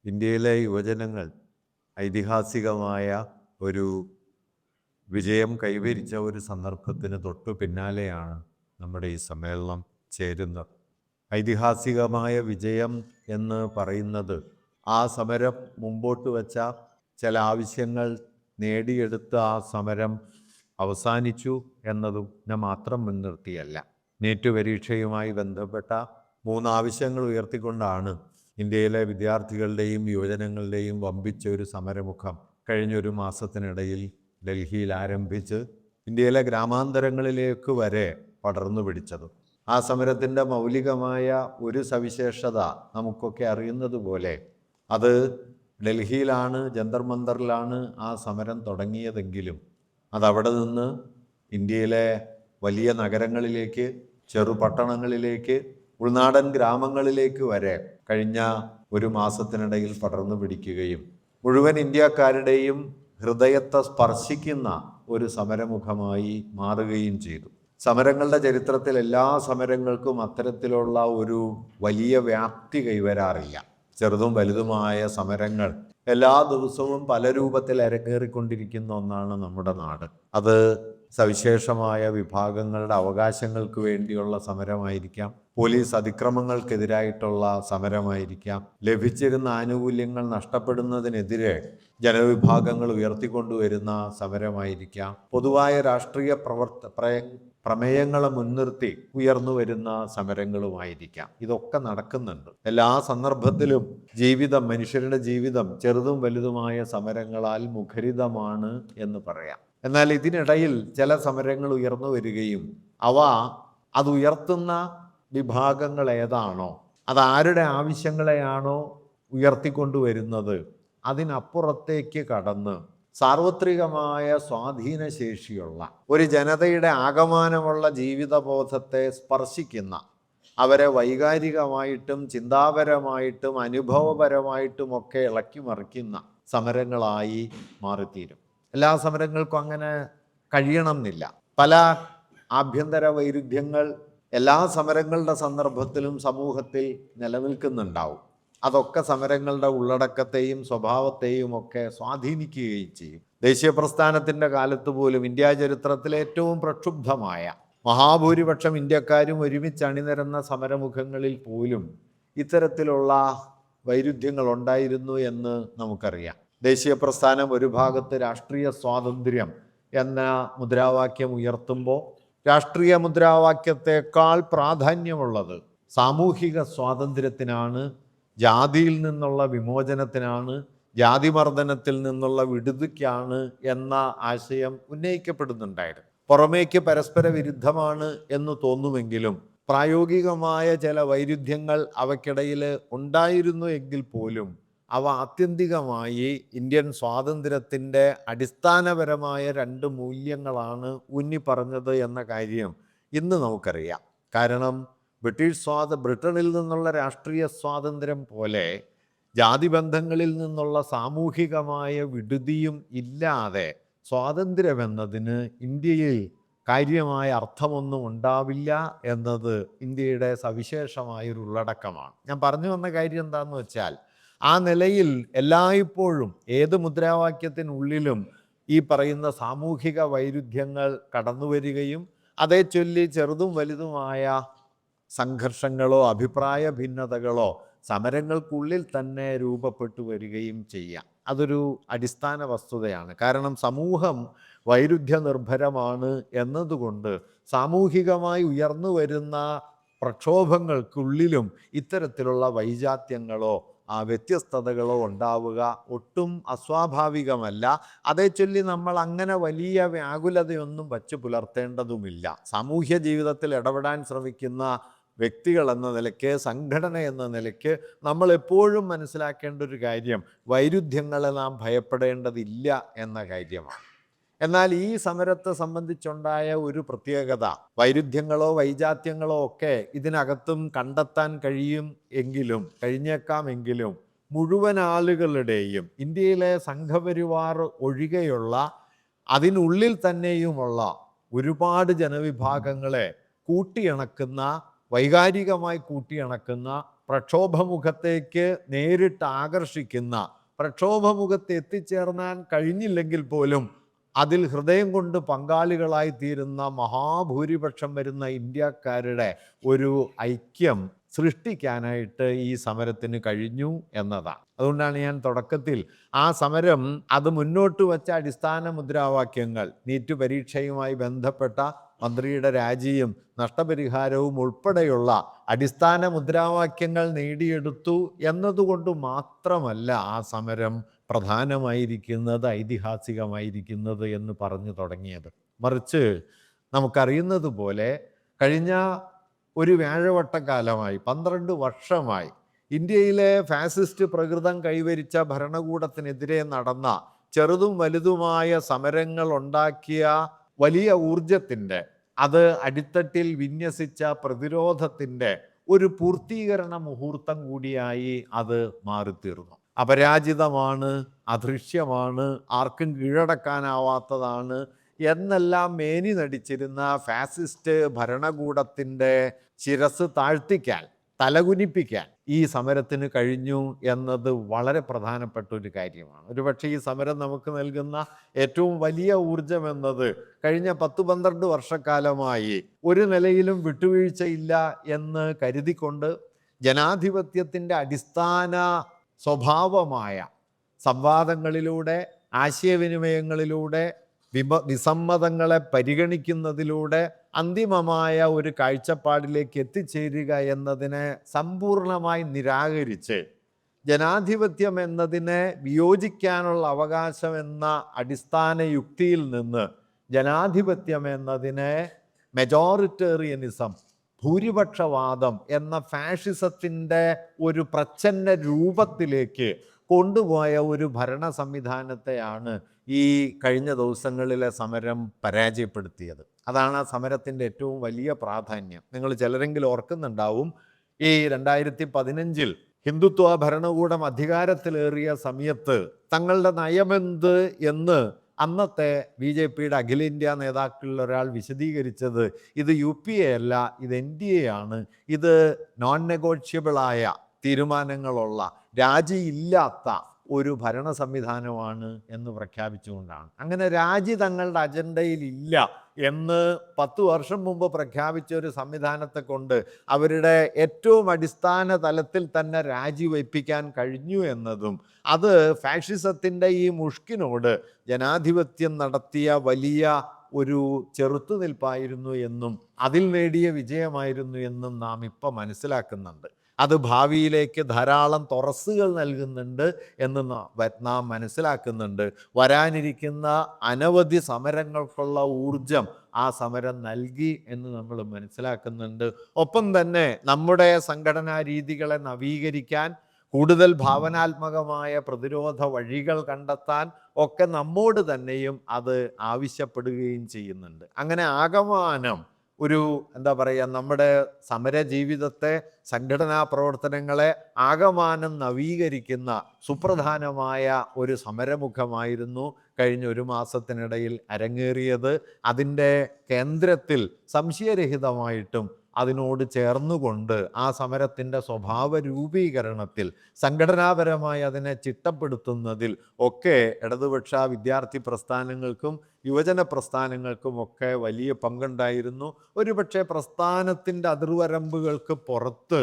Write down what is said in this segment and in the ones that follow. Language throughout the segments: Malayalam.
ഇന്ത്യയിലെ യുവജനങ്ങൾ ഐതിഹാസികമായ ഒരു വിജയം കൈവരിച്ച ഒരു സന്ദർഭത്തിന് തൊട്ടു പിന്നാലെയാണ് നമ്മുടെ ഈ സമ്മേളനം ചേരുന്നത്. ഐതിഹാസികമായ വിജയം എന്ന് പറയുന്നത് ആ സമരം മുമ്പോട്ട് വച്ച ചില ആവശ്യങ്ങൾ നേടിയെടുത്ത് ആ സമരം അവസാനിച്ചു എന്നതിനെ മാത്രം മുൻനിർത്തിയല്ല. നീറ്റ് പരീക്ഷയുമായി ബന്ധപ്പെട്ട 3 ആവശ്യങ്ങൾ ഉയർത്തിക്കൊണ്ടാണ് ഇന്ത്യയിലെ വിദ്യാർത്ഥികളുടെയും യുവജനങ്ങളുടെയും വമ്പിച്ച ഒരു സമരമുഖം കഴിഞ്ഞൊരു മാസത്തിനിടയിൽ ഡൽഹിയിൽ ആരംഭിച്ച് ഇന്ത്യയിലെ ഗ്രാമാന്തരങ്ങളിലേക്ക് വരെ പടർന്നു പിടിച്ചത്. ആ സമരത്തിൻ്റെ മൗലികമായ ഒരു സവിശേഷത നമുക്കൊക്കെ അറിയുന്നത് പോലെ അത് ഡൽഹിയിലാണ്, ജന്തർ മന്ദറിലാണ് ആ സമരം തുടങ്ങിയതെങ്കിലും അതവിടെ നിന്ന് ഇന്ത്യയിലെ വലിയ നഗരങ്ങളിലേക്ക്, ചെറുപട്ടണങ്ങളിലേക്ക്, ഉൾനാടൻ ഗ്രാമങ്ങളിലേക്ക് വരെ കഴിഞ്ഞ ഒരു മാസത്തിനിടയിൽ പടർന്നു പിടിക്കുകയും മുഴുവൻ ഇന്ത്യക്കാരുടെയും ഹൃദയത്തെ സ്പർശിക്കുന്ന ഒരു സമരമുഖമായി മാറുകയും ചെയ്തു. സമരങ്ങളുടെ ചരിത്രത്തിൽ എല്ലാ സമരങ്ങൾക്കും അത്തരത്തിലുള്ള ഒരു വലിയ വ്യാപ്തി കൈവരാറില്ല. ചെറുതും വലുതുമായ സമരങ്ങൾ എല്ലാ ദിവസവും പല രൂപത്തിൽ അരങ്ങേറിക്കൊണ്ടിരിക്കുന്ന ഒന്നാണ് നമ്മുടെ നാട്. അത് സവിശേഷമായ വിഭാഗങ്ങളുടെ അവകാശങ്ങൾക്ക് വേണ്ടിയുള്ള സമരമായിരിക്കാം, പോലീസ് അതിക്രമങ്ങൾക്കെതിരായിട്ടുള്ള സമരമായിരിക്കാം, ലഭിച്ചിരുന്ന ആനുകൂല്യങ്ങൾ നഷ്ടപ്പെടുന്നതിനെതിരെ ജനവിഭാഗങ്ങൾ ഉയർത്തിക്കൊണ്ടുവരുന്ന സമരമായിരിക്കാം, പൊതുവായ രാഷ്ട്രീയ പ്രമേയങ്ങളെ മുൻനിർത്തി ഉയർന്നു വരുന്ന സമരങ്ങളുമായിരിക്കാം. ഇതൊക്കെ നടക്കുന്നുണ്ട്. എല്ലാ സന്ദർഭത്തിലും മനുഷ്യരുടെ ജീവിതം ചെറുതും വലുതുമായ സമരങ്ങളാൽ മുഖരിതമാണ് എന്ന് പറയാം. എന്നാൽ ഇതിനിടയിൽ ചില സമരങ്ങൾ ഉയർന്നു വരികയും അത് ഉയർത്തുന്ന വിഭാഗങ്ങൾ ഏതാണോ, അതാരുടെ ആവശ്യങ്ങളെയാണോ ഉയർത്തിക്കൊണ്ടുവരുന്നത്, അതിനപ്പുറത്തേക്ക് കടന്ന് സാർവത്രികമായ സ്വാധീനശേഷിയുള്ള ഒരു ജനതയുടെ ആകമാനമുള്ള ജീവിതബോധത്തെ സ്പർശിക്കുന്ന, അവരെ വൈകാരികമായിട്ടും ചിന്താപരമായിട്ടും അനുഭവപരമായിട്ടുമൊക്കെ ഇളക്കി മറിക്കുന്ന സമരങ്ങളായി മാറിത്തീരും. എല്ലാ സമരങ്ങൾക്കും അങ്ങനെ കഴിയണം എന്നില്ല. പല ആഭ്യന്തര വൈരുദ്ധ്യങ്ങൾ എല്ലാ സമരങ്ങളുടെ സന്ദർഭത്തിലും സമൂഹത്തിൽ നിലനിൽക്കുന്നുണ്ടാവും. അതൊക്കെ സമരങ്ങളുടെ ഉള്ളടക്കത്തെയും സ്വഭാവത്തെയും ഒക്കെ സ്വാധീനിക്കുകയും ചെയ്യും. ദേശീയ പ്രസ്ഥാനത്തിൻ്റെ കാലത്ത് പോലും ഇന്ത്യാ ചരിത്രത്തിലെ ഏറ്റവും പ്രക്ഷുബ്ധമായ മഹാഭൂരിപക്ഷം ഇന്ത്യക്കാരും ഒരുമിച്ച് അണിനിരന്ന സമരമുഖങ്ങളിൽ പോലും ഇത്തരത്തിലുള്ള വൈരുദ്ധ്യങ്ങൾ ഉണ്ടായിരുന്നു എന്ന് നമുക്കറിയാം. ദേശീയ പ്രസ്ഥാനം ഒരു ഭാഗത്ത് രാഷ്ട്രീയ സ്വാതന്ത്ര്യം എന്ന മുദ്രാവാക്യം ഉയർത്തുമ്പോൾ രാഷ്ട്രീയ മുദ്രാവാക്യത്തെക്കാൾ പ്രാധാന്യമുള്ളത് സാമൂഹിക സ്വാതന്ത്ര്യത്തിനാണ്, ജാതിയിൽ നിന്നുള്ള വിമോചനത്തിനാണ്, ജാതിമർദ്ദനത്തിൽ നിന്നുള്ള വിടുതിക്കാണ് എന്ന ആശയം ഉന്നയിക്കപ്പെടുന്നുണ്ടായിരുന്നു. പുറമേക്ക് പരസ്പര വിരുദ്ധമാണ് എന്ന് തോന്നുമെങ്കിലും പ്രായോഗികമായ ചില വൈരുദ്ധ്യങ്ങൾ അവയ്ക്കിടയിൽ ഉണ്ടായിരുന്നു എങ്കിൽ പോലും അവ ആത്യന്തികമായി ഇന്ത്യൻ സ്വാതന്ത്ര്യത്തിൻ്റെ അടിസ്ഥാനപരമായ 2 മൂല്യങ്ങളാണ് ഊന്നി പറഞ്ഞത് എന്ന കാര്യം ഇന്ന് നമുക്കറിയാം. കാരണം ബ്രിട്ടനിൽ നിന്നുള്ള രാഷ്ട്രീയ സ്വാതന്ത്ര്യം പോലെ ജാതിബന്ധങ്ങളിൽ നിന്നുള്ള സാമൂഹികമായ വിടുതിയും ഇല്ലാതെ സ്വാതന്ത്ര്യമെന്നതിന് ഇന്ത്യയിൽ കാര്യമായ അർത്ഥമൊന്നും ഉണ്ടാവില്ല എന്നത് ഇന്ത്യയുടെ സവിശേഷമായൊരു ഉള്ളടക്കമാണ്. ഞാൻ പറഞ്ഞു വന്ന കാര്യം എന്താണെന്ന് വെച്ചാൽ, ആ നിലയിൽ എല്ലായ്പ്പോഴും ഏത് മുദ്രാവാക്യത്തിനുള്ളിലും ഈ പറയുന്ന സാമൂഹിക വൈരുദ്ധ്യങ്ങൾ കടന്നു വരികയും അതേ ചൊല്ലി ചെറുതും വലുതുമായ സംഘർഷങ്ങളോ അഭിപ്രായ ഭിന്നതകളോ സമരങ്ങൾക്കുള്ളിൽ തന്നെ രൂപപ്പെട്ടു വരികയും ചെയ്യാം. അതൊരു അടിസ്ഥാന വസ്തുതയാണ്. കാരണം സമൂഹം വൈരുദ്ധ്യ നിർഭരമാണ് എന്നതുകൊണ്ട് സാമൂഹികമായി ഉയർന്നു വരുന്ന പ്രക്ഷോഭങ്ങൾക്കുള്ളിലും ഇത്തരത്തിലുള്ള വൈജാത്യങ്ങളോ വ്യത്യസ്തതകളോ ഉണ്ടാവുക ഒട്ടും അസ്വാഭാവികമല്ല. അതേ ചൊല്ലി നമ്മൾ അങ്ങനെ വലിയ വ്യാകുലതയൊന്നും വച്ചു പുലർത്തേണ്ടതുമില്ല. സാമൂഹ്യ ജീവിതത്തിൽ ഇടപെടാൻ ശ്രമിക്കുന്ന വ്യക്തികൾ എന്ന നിലയ്ക്ക്, സംഘടന എന്ന നിലയ്ക്ക് നമ്മൾ എപ്പോഴും മനസ്സിലാക്കേണ്ട ഒരു കാര്യം വൈരുദ്ധ്യങ്ങളെ നാം ഭയപ്പെടേണ്ടതില്ല എന്ന കാര്യമാണ്. എന്നാൽ ഈ സമരത്തെ സംബന്ധിച്ചുണ്ടായ ഒരു പ്രത്യേകത, വൈരുദ്ധ്യങ്ങളോ വൈജാത്യങ്ങളോ ഒക്കെ ഇതിനകത്തും കണ്ടെത്താൻ കഴിഞ്ഞേക്കാമെങ്കിലും മുഴുവൻ ആളുകളുടെയും, ഇന്ത്യയിലെ സംഘപരിവാർ ഒഴികെയുള്ള അതിനുള്ളിൽ തന്നെയുമുള്ള ഒരുപാട് ജനവിഭാഗങ്ങളെ കൂട്ടിയിണക്കുന്ന, വൈകാരികമായി കൂട്ടിയിണക്കുന്ന പ്രക്ഷോഭമുഖത്തേക്ക് നേരിട്ട് ആകർഷിക്കുന്ന, പ്രക്ഷോഭമുഖത്ത് എത്തിച്ചേർന്നാൻ കഴിഞ്ഞില്ലെങ്കിൽ പോലും അതിൽ ഹൃദയം കൊണ്ട് പങ്കാളികളായി തീരുന്ന മഹാഭൂരിപക്ഷം വരുന്ന ഇന്ത്യക്കാരുടെ ഒരു ഐക്യം സൃഷ്ടിക്കാനായിട്ട് ഈ സമരത്തിന് കഴിഞ്ഞു എന്നതാണ്. അതുകൊണ്ടാണ് ഞാൻ തുടക്കത്തിൽ ആ സമരം അത് മുന്നോട്ട് വച്ച അടിസ്ഥാന മുദ്രാവാക്യങ്ങൾ, നീറ്റ് പരീക്ഷയുമായി ബന്ധപ്പെട്ട മന്ത്രിയുടെ രാജിയും നഷ്ടപരിഹാരവും ഉൾപ്പെടെയുള്ള അടിസ്ഥാന മുദ്രാവാക്യങ്ങൾ നേടിയെടുത്തു എന്നതുകൊണ്ട് മാത്രമല്ല ആ സമരം പ്രധാനമായിരിക്കുന്നത്, ഐതിഹാസികമായിരിക്കുന്നത് എന്ന് പറഞ്ഞു തുടങ്ങിയത്. മറിച്ച് നമുക്കറിയുന്നത് പോലെ കഴിഞ്ഞ ഒരു വ്യാഴവട്ടക്കാലമായി 12 വർഷമായി ഇന്ത്യയിലെ ഫാസിസ്റ്റ് പ്രകൃതം കൈവരിച്ച ഭരണകൂടത്തിനെതിരെ നടന്ന ചെറുതും വലുതുമായ സമരങ്ങൾ ഉണ്ടാക്കിയ വലിയ ഊർജത്തിൻ്റെ, അത് അടിത്തട്ടിൽ വിന്യസിച്ച പ്രതിരോധത്തിൻ്റെ ഒരു പൂർത്തീകരണ മുഹൂർത്തം കൂടിയായി അത് മാറിത്തീർന്നു. അപരാജിതമാണ്, അദൃശ്യമാണ്, ആർക്കും കീഴടക്കാനാവാത്തതാണ് എന്നെല്ലാം മേനി നടിച്ചിരുന്ന ഫാസിസ്റ്റ് ഭരണകൂടത്തിൻ്റെ ശിരസ് താഴ്ത്തിക്കാൻ, തലകുനിപ്പിക്കാൻ ഈ സമരത്തിന് കഴിഞ്ഞു എന്നത് വളരെ പ്രധാനപ്പെട്ട ഒരു കാര്യമാണ്. ഒരുപക്ഷെ ഈ സമരം നമുക്ക് നൽകുന്ന ഏറ്റവും വലിയ ഊർജം എന്നത് കഴിഞ്ഞ 10-12 വർഷക്കാലമായി ഒരു നിലയിലും വിട്ടുവീഴ്ചയില്ല എന്ന് കരുതിക്കൊണ്ട് ജനാധിപത്യത്തിൻ്റെ അടിസ്ഥാന സ്വഭാവമായ സംവാദങ്ങളിലൂടെ, ആശയവിനിമയങ്ങളിലൂടെ, വിസമ്മതങ്ങളെ പരിഗണിക്കുന്നതിലൂടെ അന്തിമമായ ഒരു കാഴ്ചപ്പാടിലേക്ക് എത്തിച്ചേരുക എന്നതിനെ സമ്പൂർണമായി നിരാകരിച്ച് ജനാധിപത്യം എന്നതിനെ വിയോജിക്കാനുള്ള അവകാശം എന്ന അടിസ്ഥാന യുക്തിയിൽ നിന്ന് ജനാധിപത്യം എന്നതിനെ മെജോറിറ്റേറിയനിസം, ഭൂരിപക്ഷവാദം എന്ന ഫാഷിസത്തിൻ്റെ ഒരു പ്രച്ഛന്ന രൂപത്തിലേക്ക് കൊണ്ടുപോയ ഒരു ഭരണ സംവിധാനത്തെയാണ് ഈ കഴിഞ്ഞ ദിവസങ്ങളിലെ സമരം പരാജയപ്പെടുത്തിയത്. അതാണ് ആ സമരത്തിൻ്റെ ഏറ്റവും വലിയ പ്രാധാന്യം. നിങ്ങൾ ചിലരെങ്കിലും ഓർക്കുന്നുണ്ടാവും, ഈ 2015 ഹിന്ദുത്വ ഭരണകൂടം അധികാരത്തിലേറിയ സമയത്ത് തങ്ങളുടെ നയമെന്ത് എന്ന് അന്നത്തെ BJPയുടെ അഖിലേന്ത്യാ നേതാക്കളിൽ ഒരാൾ വിശദീകരിച്ചത്, ഇത് UPA അല്ല, ഇത് NDA ആണ്, ഇത് നോൺ നെഗോഷ്യബിളായ തീരുമാനങ്ങളുള്ള, രാജിയില്ലാത്ത ഒരു ഭരണ സംവിധാനമാണ് എന്ന് പ്രഖ്യാപിച്ചുകൊണ്ടാണ്. അങ്ങനെ രാജി തങ്ങളുടെ അജണ്ടയിൽ ഇല്ല എന്ന് 10 വർഷം മുമ്പ് പ്രഖ്യാപിച്ച ഒരു സംവിധാനത്തെ കൊണ്ട് അവരുടെ ഏറ്റവും അടിസ്ഥാന തലത്തിൽ തന്നെ രാജിവയ്പ്പിക്കാൻ കഴിഞ്ഞു എന്നതും, അത് ഫാഷിസത്തിൻ്റെ ഈ മുഷ്കിനോട് ജനാധിപത്യം നടത്തിയ വലിയ ഒരു ചെറുത്തുനിൽപ്പായിരുന്നു എന്നും അതിൽ നേടിയ വിജയമായിരുന്നു എന്നും നാം ഇപ്പം മനസ്സിലാക്കുന്നുണ്ട്. അത് ഭാവിയിലേക്ക് ധാരാളം തുറസ്സുകൾ നൽകുന്നുണ്ട് എന്ന് നാം മനസ്സിലാക്കുന്നുണ്ട്. വരാനിരിക്കുന്ന അനവധി സമരങ്ങൾക്കുള്ള ഊർജം ആ സമരം നൽകി എന്ന് നമ്മൾ മനസ്സിലാക്കുന്നുണ്ട്. ഒപ്പം തന്നെ നമ്മുടെ സംഘടനാ രീതികളെ നവീകരിക്കാൻ, കൂടുതൽ ഭാവനാത്മകമായ പ്രതിരോധ വഴികൾ കണ്ടെത്താൻ ഒക്കെ നമ്മോട് തന്നെയും അത് ആവശ്യപ്പെടുകയും ചെയ്യുന്നുണ്ട്. അങ്ങനെ ആകമാനം ഒരു നമ്മുടെ സമര ജീവിതത്തെ, സംഘടനാ പ്രവർത്തനങ്ങളെ ആകമാനം നവീകരിക്കുന്ന സുപ്രധാനമായ ഒരു സമരമുഖമായിരുന്നു കഴിഞ്ഞ ഒരു മാസത്തിനിടയിൽ അരങ്ങേറിയത്. അതിൻ്റെ കേന്ദ്രത്തിൽ സംശയരഹിതമായിട്ടും അതിനോട് ചേർന്നുകൊണ്ട് ആ സമരത്തിൻ്റെ സ്വഭാവ രൂപീകരണത്തിൽ, സംഘടനാപരമായി അതിനെ ചിട്ടപ്പെടുത്തുന്നതിൽ ഒക്കെ ഇടതുപക്ഷ വിദ്യാർത്ഥി പ്രസ്ഥാനങ്ങൾക്കും യുവജന പ്രസ്ഥാനങ്ങൾക്കും ഒക്കെ വലിയ പങ്കുണ്ടായിരുന്നു. ഒരുപക്ഷെ പ്രസ്ഥാനത്തിൻ്റെ അതിർവരമ്പുകൾക്ക് പുറത്ത്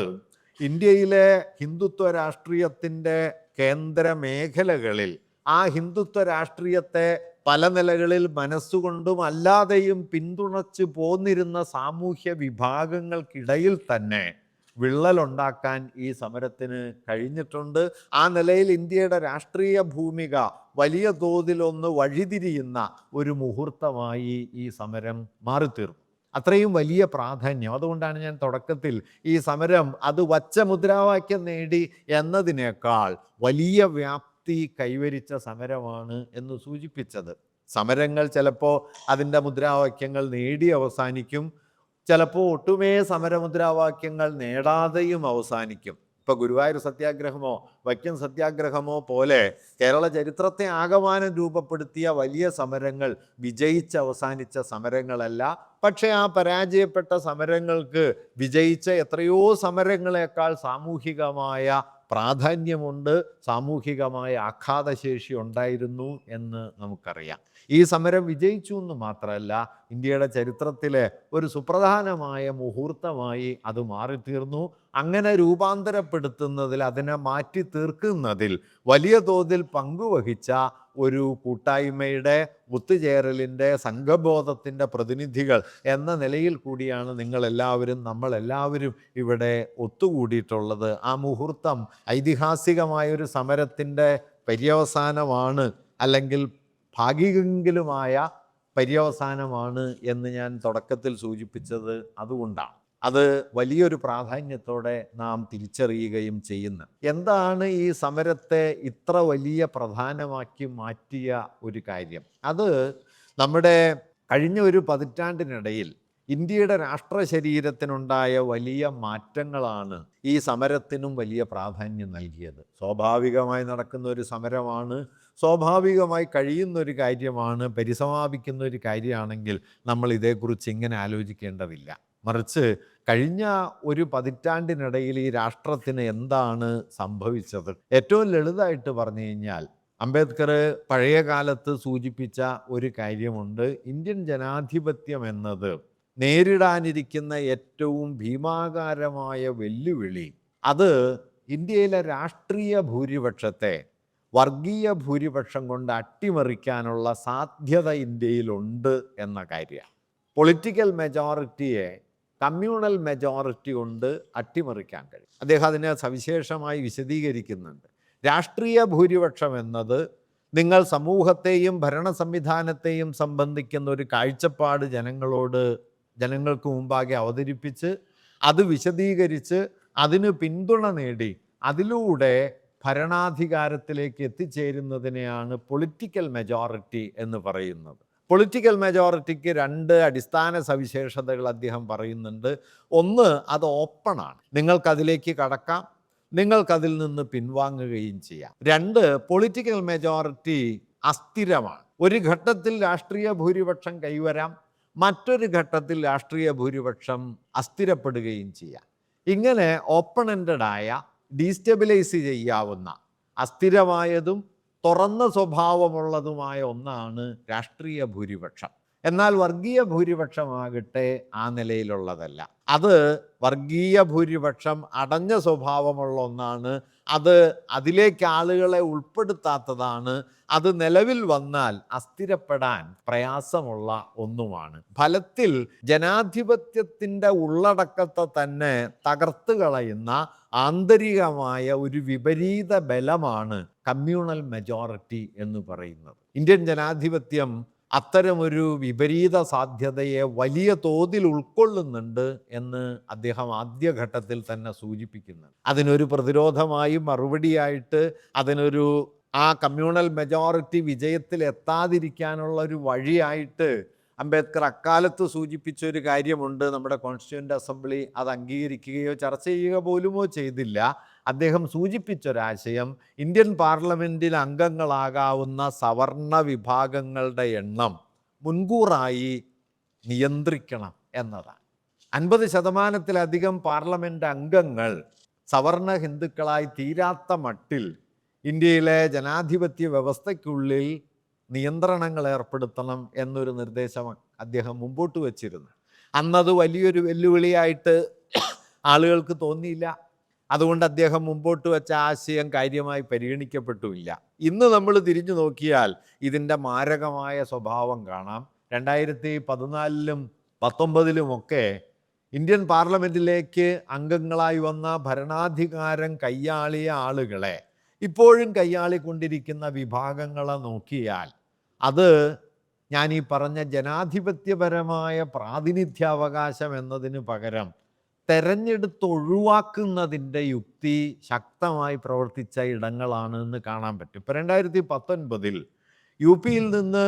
ഇന്ത്യയിലെ ഹിന്ദുത്വ രാഷ്ട്രീയത്തിൻ്റെ കേന്ദ്ര മേഖലകളിൽ ആ ഹിന്ദുത്വ രാഷ്ട്രീയത്തെ പല നിലകളിൽ മനസ്സുകൊണ്ടും അല്ലാതെയും പിന്തുണച്ച് പോന്നിരുന്ന സാമൂഹ്യ വിഭാഗങ്ങൾക്കിടയിൽ തന്നെ വിള്ളലുണ്ടാക്കാൻ ഈ സമരത്തിന് കഴിഞ്ഞിട്ടുണ്ട്. ആ നിലയിൽ ഇന്ത്യയുടെ രാഷ്ട്രീയ ഭൂമിക വലിയ തോതിലൊന്ന് വഴിതിരിയുന്ന ഒരു മുഹൂർത്തമായി ഈ സമരം മാറിത്തീർന്നു. അത്രയും വലിയ പ്രാധാന്യം. അതുകൊണ്ടാണ് ഞാൻ തുടക്കത്തിൽ ഈ സമരം അത് വച്ച മുദ്രാവാക്യം നേടി എന്നതിനേക്കാൾ വലിയ വ്യാപ്തി കൈവരിച്ച സമരമാണ് എന്ന് സൂചിപ്പിച്ചത്. സമരങ്ങൾ ചിലപ്പോൾ അതിൻ്റെ മുദ്രാവാക്യങ്ങൾ നേടി അവസാനിക്കും, ചിലപ്പോൾ ഒട്ടുമേ സമരമുദ്രാവാക്യങ്ങൾ നേടാതെയും അവസാനിക്കും. ഇപ്പോൾ ഗുരുവായൂർ സത്യാഗ്രഹമോ വൈക്കം സത്യാഗ്രഹമോ പോലെ കേരള ചരിത്രത്തെ ആകമാനം രൂപപ്പെടുത്തിയ വലിയ സമരങ്ങൾ വിജയിച്ച് അവസാനിച്ച സമരങ്ങളല്ല. പക്ഷേ ആ പരാജയപ്പെട്ട സമരങ്ങൾക്ക് വിജയിച്ച എത്രയോ സമരങ്ങളെക്കാൾ സാമൂഹികമായ പ്രാധാന്യമുണ്ട്, സാമൂഹികമായ ആഘാതശേഷി ഉണ്ടായിരുന്നു എന്ന് നമുക്കറിയാം. ഈ സമരം വിജയിച്ചു എന്ന് മാത്രമല്ല, ഇന്ത്യയുടെ ചരിത്രത്തിലെ ഒരു സുപ്രധാനമായ മുഹൂർത്തമായി അത് മാറിത്തീർന്നു. അങ്ങനെ രൂപാന്തരപ്പെടുത്തുന്നതിൽ, അതിനെ മാറ്റി തീർക്കുന്നതിൽ വലിയ തോതിൽ പങ്കുവഹിച്ച ഒരു കൂട്ടായ്മയുടെ, ഒത്തുചേരലിൻ്റെ, സംഘബോധത്തിൻ്റെ പ്രതിനിധികൾ എന്ന നിലയിൽ കൂടിയാണ് നിങ്ങളെല്ലാവരും, നമ്മളെല്ലാവരും ഇവിടെ ഒത്തുകൂടിയിട്ടുള്ളത്. ആ മുഹൂർത്തം ഐതിഹാസികമായൊരു സമരത്തിൻ്റെ പര്യവസാനമാണ്, അല്ലെങ്കിൽ ഭാഗികമെങ്കിലുമായ പര്യവസാനമാണ് എന്ന് ഞാൻ തുടക്കത്തിൽ സൂചിപ്പിച്ചത് അതുകൊണ്ടാണ്. അത് വലിയൊരു പ്രാധാന്യത്തോടെ നാം തിരിച്ചറിയുകയും ചെയ്യുന്നു. എന്താണ് ഈ സമരത്തെ ഇത്ര വലിയ പ്രധാനമാക്കി മാറ്റിയ ഒരു കാര്യം? അത് നമ്മുടെ കഴിഞ്ഞ ഒരു പതിറ്റാണ്ടിനിടയിൽ ഇന്ത്യയുടെ രാഷ്ട്ര ശരീരത്തിനുണ്ടായ വലിയ മാറ്റങ്ങളാണ് ഈ സമരത്തിനും വലിയ പ്രാധാന്യം നൽകിയത്. സ്വാഭാവികമായി നടക്കുന്ന ഒരു സമരമാണ്, സ്വാഭാവികമായി കഴിയുന്നൊരു കാര്യമാണ്, പരിസമാപിക്കുന്ന ഒരു കാര്യമാണെങ്കിൽ നമ്മൾ ഇതേക്കുറിച്ച് ഇങ്ങനെ ആലോചിക്കേണ്ടതില്ല. മറിച്ച് കഴിഞ്ഞ ഒരു പതിറ്റാണ്ടിനിടയിൽ ഈ രാഷ്ട്രത്തിന് എന്താണ് സംഭവിച്ചത്? ഏറ്റവും ലളിതമായിട്ട് പറഞ്ഞു കഴിഞ്ഞാൽ, അംബേദ്കർ പഴയ കാലത്ത് സൂചിപ്പിച്ച ഒരു കാര്യമുണ്ട്. ഇന്ത്യൻ ജനാധിപത്യം എന്നത് നേരിടാനിരിക്കുന്ന ഏറ്റവും ഭീമാകാരമായ വെല്ലുവിളി, അത് ഇന്ത്യയിലെ രാഷ്ട്രീയ ഭൂരിപക്ഷത്തെ വർഗീയ ഭൂരിപക്ഷം കൊണ്ട് അട്ടിമറിക്കാനുള്ള സാധ്യത ഇന്ത്യയിലുണ്ട് എന്ന കാര്യമാണ്. പൊളിറ്റിക്കൽ മെജോറിറ്റിയെ കമ്മ്യൂണൽ മെജോറിറ്റി കൊണ്ട് അട്ടിമറിക്കാൻ കഴിയും. അദ്ദേഹം അതിനെ സവിശേഷമായി വിശദീകരിക്കുന്നുണ്ട്. രാഷ്ട്രീയ ഭൂരിപക്ഷം എന്നത് നിങ്ങൾ സമൂഹത്തെയും ഭരണ സംവിധാനത്തെയും സംബന്ധിക്കുന്ന ഒരു കാഴ്ചപ്പാട് ജനങ്ങൾക്ക് മുമ്പാകെ അവതരിപ്പിച്ച്, അത് വിശദീകരിച്ച്, അതിന് പിന്തുണ നേടി, അതിലൂടെ ഭരണാധികാരത്തിലേക്ക് എത്തിച്ചേരുന്നതിനെയാണ് പൊളിറ്റിക്കൽ മെജോറിറ്റി എന്ന് പറയുന്നത്. പൊളിറ്റിക്കൽ മെജോറിറ്റിക്ക് രണ്ട് അടിസ്ഥാന സവിശേഷതകൾ അദ്ദേഹം പറയുന്നുണ്ട്. ഒന്ന്, അത് ഓപ്പണാണ്, നിങ്ങൾക്കതിലേക്ക് കടക്കാം, നിങ്ങൾക്കതിൽ നിന്ന് പിൻവാങ്ങുകയും ചെയ്യാം. രണ്ട്, പൊളിറ്റിക്കൽ മെജോറിറ്റി അസ്ഥിരമാണ്. ഒരു ഘട്ടത്തിൽ രാഷ്ട്രീയ ഭൂരിപക്ഷം കൈവരാം, മറ്റൊരു ഘട്ടത്തിൽ രാഷ്ട്രീയ ഭൂരിപക്ഷം അസ്ഥിരപ്പെടുകയും ചെയ്യാം. ഇങ്ങനെ ഓപ്പൺ-എൻഡഡായ, ഡീസ്റ്റെബിലൈസ് ചെയ്യാവുന്ന, അസ്ഥിരമായതും തുറന്ന സ്വഭാവമുള്ളതുമായ ഒന്നാണ് രാഷ്ട്രീയ ഭൂരിപക്ഷം. എന്നാൽ വർഗീയ ഭൂരിപക്ഷമാകട്ടെ ആ നിലയിലുള്ളതല്ല. അത് വർഗീയ ഭൂരിപക്ഷം അടഞ്ഞ സ്വഭാവമുള്ള ഒന്നാണ്. അത് അതിലേക്ക് ആളുകളെ ഉൾപ്പെടുത്താത്തതാണ്. അത് നിലവിൽ വന്നാൽ അസ്ഥിരപ്പെടാൻ പ്രയാസമുള്ള ഒന്നുമാണ്. ഫലത്തിൽ ജനാധിപത്യത്തിൻ്റെ ഉള്ളടക്കത്തെ തന്നെ തകർത്ത് കളയുന്ന ആന്തരികമായ ഒരു വിപരീത ബലമാണ് കമ്മ്യൂണൽ മെജോറിറ്റി എന്ന് പറയുന്നത്. ഇന്ത്യൻ ജനാധിപത്യം അത്തരമൊരു വിപരീത സാധ്യതയെ വലിയ തോതിൽ ഉൾക്കൊള്ളുന്നുണ്ട് എന്ന് അദ്ദേഹം ആദ്യഘട്ടത്തിൽ തന്നെ സൂചിപ്പിക്കുന്നുണ്ട്. അതിനൊരു പ്രതിരോധമായി, മറുപടിയായിട്ട്, അതിനൊരു ആ കമ്മ്യൂണൽ മെജോറിറ്റി വിജയത്തിൽ എത്താതിരിക്കാനുള്ള ഒരു വഴിയായിട്ട് അംബേദ്കർ അക്കാലത്ത് സൂചിപ്പിച്ചൊരു കാര്യമുണ്ട്. നമ്മുടെ കോൺസ്റ്റിറ്റ്യൂവൻ്റ് അസംബ്ലി അത് അംഗീകരിക്കുകയോ ചർച്ച ചെയ്യുക പോലുമോ ചെയ്തില്ല. അദ്ദേഹം സൂചിപ്പിച്ചൊരാശയം, ഇന്ത്യൻ പാർലമെൻറ്റിൽ അംഗങ്ങളാകാവുന്ന സവർണ വിഭാഗങ്ങളുടെ എണ്ണം മുൻകൂറായി നിയന്ത്രിക്കണം എന്നതാണ്. 50% പാർലമെൻറ്റ് അംഗങ്ങൾ സവർണ ഹിന്ദുക്കളായി തീരാത്ത മട്ടിൽ ഇന്ത്യയിലെ ജനാധിപത്യ വ്യവസ്ഥയ്ക്കുള്ളിൽ നിയന്ത്രണങ്ങൾ ഏർപ്പെടുത്തണം എന്നൊരു നിർദ്ദേശം അദ്ദേഹം മുമ്പോട്ട് വച്ചിരുന്നു. അന്നത് വലിയൊരു വെല്ലുവിളിയായിട്ട് ആളുകൾക്ക് തോന്നിയില്ല. അതുകൊണ്ട് അദ്ദേഹം മുമ്പോട്ട് വെച്ച ആശയം കാര്യമായി പരിഗണിക്കപ്പെട്ടുമില്ല. ഇന്ന് നമ്മൾ തിരിഞ്ഞു നോക്കിയാൽ ഇതിൻ്റെ മാരകമായ സ്വഭാവം കാണാം. 2014-ലും 2019-ലുമൊക്കെ ഇന്ത്യൻ പാർലമെൻറ്റിലേക്ക് അംഗങ്ങളായി വന്ന ഭരണാധികാരം കയ്യാളിയ ആളുകളെ, ഇപ്പോഴും കയ്യാളിക്കൊണ്ടിരിക്കുന്ന വിഭാഗങ്ങളെ നോക്കിയാൽ അത് ഞാൻ ഈ പറഞ്ഞ ജനാധിപത്യപരമായ പ്രാതിനിധ്യാവകാശം എന്നതിന് പകരം തെരഞ്ഞെടുത്തൊഴിവാക്കുന്നതിൻ്റെ യുക്തി ശക്തമായി പ്രവർത്തിച്ച ഇടങ്ങളാണ് എന്ന് കാണാൻ പറ്റും. ഇപ്പോൾ 2019-ൽ യു പിയിൽ നിന്ന്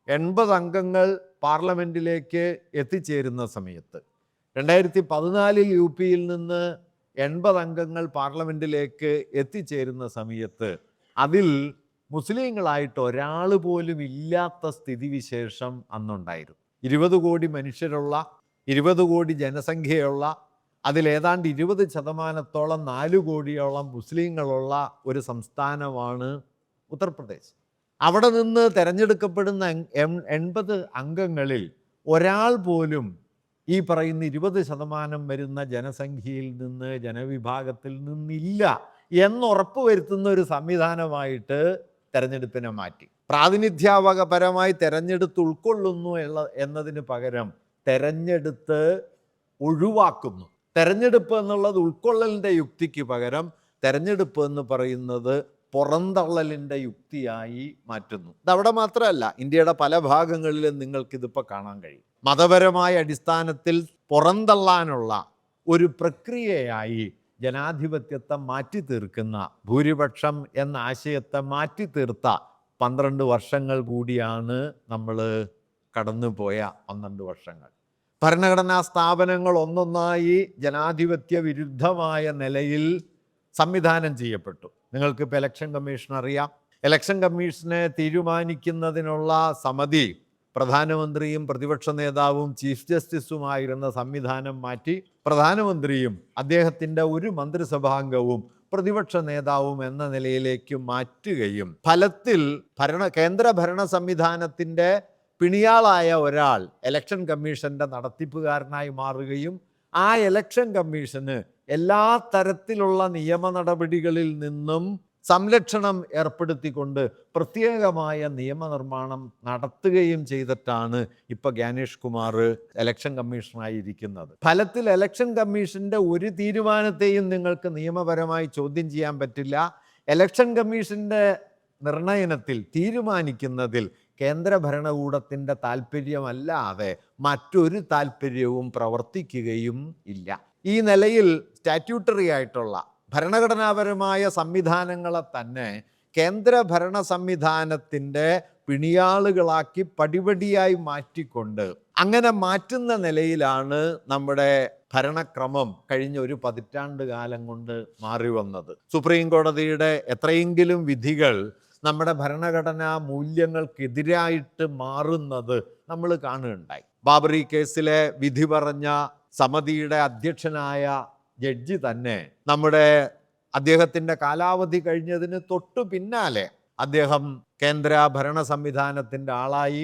80 അംഗങ്ങൾ പാർലമെൻറ്റിലേക്ക് എത്തിച്ചേരുന്ന സമയത്ത്, 2014-ൽ യു പിയിൽ നിന്ന് 80 അംഗങ്ങൾ പാർലമെൻറ്റിലേക്ക് എത്തിച്ചേരുന്ന സമയത്ത് അതിൽ മുസ്ലിങ്ങളായിട്ട് ഒരാൾ പോലും ഇല്ലാത്ത സ്ഥിതിവിശേഷം അന്നുണ്ടായിരുന്നു. 20 കോടി മനുഷ്യരുള്ള, 20 കോടി ജനസംഖ്യയുള്ള, അതിലേതാണ്ട് 20% 4 കോടിയോളം മുസ്ലിങ്ങളുള്ള ഒരു സംസ്ഥാനമാണ് ഉത്തർപ്രദേശ്. അവിടെ നിന്ന് തിരഞ്ഞെടുക്കപ്പെടുന്ന 80 അംഗങ്ങളിൽ ഒരാൾ പോലും ഈ പറയുന്ന 20% വരുന്ന ജനസംഖ്യയിൽ നിന്ന്, ജനവിഭാഗത്തിൽ നിന്നില്ല എന്നുറപ്പ് വരുത്തുന്ന ഒരു സംവിധാനമായിട്ട് തെരഞ്ഞെടുപ്പിനെ മാറ്റി. പ്രാതിനിധ്യാപരമായി തെരഞ്ഞെടുത്ത് ഉൾക്കൊള്ളുന്നു എന്നതിന് പകരം തെരഞ്ഞെടുത്ത് ഒഴിവാക്കുന്നു. തെരഞ്ഞെടുപ്പ് എന്നുള്ളത് ഉൾക്കൊള്ളലിൻ്റെ യുക്തിക്ക് പകരം തെരഞ്ഞെടുപ്പ് എന്ന് പറയുന്നത് പുറന്തള്ളലിൻ്റെ യുക്തിയായി മാറ്റുന്നു. ഇതവിടെ മാത്രമല്ല, ഇന്ത്യയുടെ പല ഭാഗങ്ങളിലും നിങ്ങൾക്കിതിപ്പോൾ കാണാൻ കഴിയും. മതപരമായ അടിസ്ഥാനത്തിൽ പുറന്തള്ളാനുള്ള ഒരു പ്രക്രിയയായി ജനാധിപത്യത്തെ മാറ്റി തീർക്കുന്ന, ഭൂരിപക്ഷം എന്ന ആശയത്തെ മാറ്റി തീർത്ത 12 വർഷങ്ങൾ കൂടിയാണ് നമ്മൾ കടന്നുപോയ 12 വർഷങ്ങൾ. ഭരണഘടനാ സ്ഥാപനങ്ങൾ ഒന്നൊന്നായി ജനാധിപത്യ വിരുദ്ധമായ നിലയിൽ സംവിധാനം ചെയ്യപ്പെട്ടു. നിങ്ങൾക്കിപ്പോൾ ഇലക്ഷൻ കമ്മീഷൻ അറിയാം. ഇലക്ഷൻ കമ്മീഷനെ തീരുമാനിക്കുന്നതിനുള്ള സമിതി പ്രധാനമന്ത്രിയും പ്രതിപക്ഷ നേതാവും ചീഫ് ജസ്റ്റിസുമായിരുന്ന സംവിധാനം മാറ്റി പ്രധാനമന്ത്രിയും അദ്ദേഹത്തിൻ്റെ ഒരു മന്ത്രിസഭാംഗവും പ്രതിപക്ഷ നേതാവും എന്ന നിലയിലേക്ക് മാറ്റുകയും ഫലത്തിൽ കേന്ദ്ര ഭരണ സംവിധാനത്തിൻ്റെ പിണിയാളായ ഒരാൾ ഇലക്ഷൻ കമ്മീഷൻ്റെ നടത്തിപ്പുകാരനായി മാറുകയും ആ ഇലക്ഷൻ കമ്മീഷന് എല്ലാ തരത്തിലുള്ള നിയമ നടപടികളിൽ നിന്നും സംരക്ഷണം ഏർപ്പെടുത്തിക്കൊണ്ട് പ്രത്യേകമായ നിയമനിർമ്മാണം നടത്തുകയും ചെയ്തിട്ടാണ് ഇപ്പോൾ ജ്ഞാനേഷ് കുമാർ ഇലക്ഷൻ കമ്മീഷണറായിരിക്കുന്നത്. ഫലത്തിൽ ഇലക്ഷൻ കമ്മീഷൻ്റെ ഒരു തീരുമാനത്തെയും നിങ്ങൾക്ക് നിയമപരമായി ചോദ്യം ചെയ്യാൻ പറ്റില്ല. ഇലക്ഷൻ കമ്മീഷൻ്റെ നിർണയനത്തിൽ, തീരുമാനിക്കുന്നതിൽ കേന്ദ്ര ഭരണകൂടത്തിൻ്റെ താല്പര്യമല്ലാതെ മറ്റൊരു താല്പര്യവും പ്രവർത്തിക്കുകയും ഇല്ല. ഈ നിലയിൽ സ്റ്റാറ്റ്യൂട്ടറി ആയിട്ടുള്ള ഭരണഘടനാപരമായ സംവിധാനങ്ങളെ തന്നെ കേന്ദ്ര ഭരണ സംവിധാനത്തിൻ്റെ പിണിയാളുകളാക്കി പടിപടിയായി മാറ്റിക്കൊണ്ട് അങ്ങനെ മാറ്റുന്ന നിലയിലാണ് നമ്മുടെ ഭരണക്രമം കഴിഞ്ഞ ഒരു 10 കാലം കൊണ്ട് മാറി വന്നത്. സുപ്രീം കോടതിയുടെ എത്രയെങ്കിലും വിധികൾ നമ്മുടെ ഭരണഘടനാ മൂല്യങ്ങൾക്കെതിരായിട്ട് മാറുന്നത് നമ്മൾ കാണുകയുണ്ടായി. ബാബറി കേസിലെ വിധി പറഞ്ഞ സമിതിയുടെ അധ്യക്ഷനായ ജഡ്ജി തന്നെ അദ്ദേഹത്തിൻ്റെ കാലാവധി കഴിഞ്ഞതിന് തൊട്ടു പിന്നാലെ അദ്ദേഹം കേന്ദ്ര ഭരണ സംവിധാനത്തിൻ്റെ ആളായി,